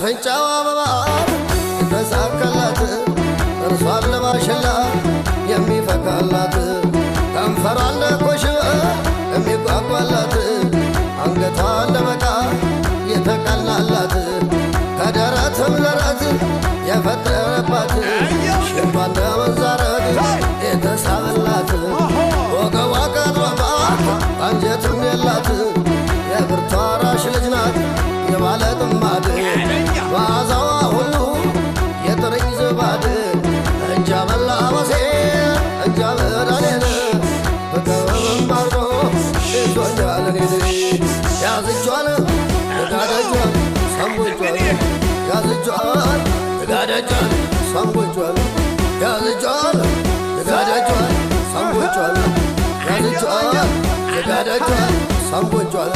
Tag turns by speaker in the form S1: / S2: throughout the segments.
S1: ያፍንጫው አበባ የተሳካላት እርሷን ለማሸላ የሚፈካላት ከንፈሯን ለኮሽ የሚጓጓላት አንገቷን ለበቃ የተቀላላት ከደረትም ለረት የፈጠረባት ሽንቷን ለመንዛረት የተሳበላት ወገቧ ቀጥሯባት አንጀትም የላት የብርቷ ራሽ ልጅ ናት የባለ ጥማድ መዓዛዋ ሁሉ የጥርኝ ዝባድ እንጃ በላ ወሴ እንጃ በዳሌን በከበበም ባርዶ ይዞኛል እኔን ያዝጇን እጋደጇን ሰንቦቿን ያዝጇን እጋደጇን ሰንቦቿን ያዝጇን እጋደጇን ሰንቦቿን ያዝጇን እጋደጇን ሰንቦቿን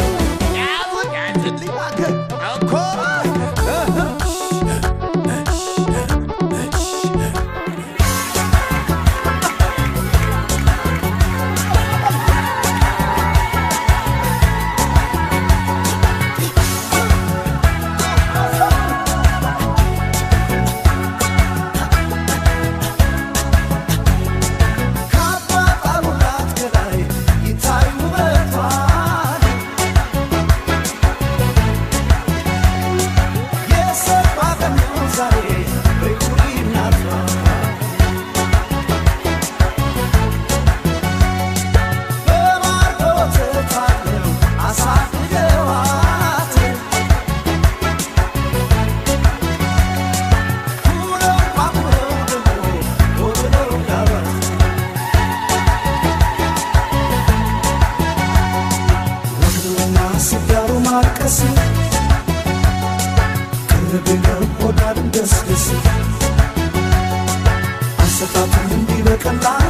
S2: I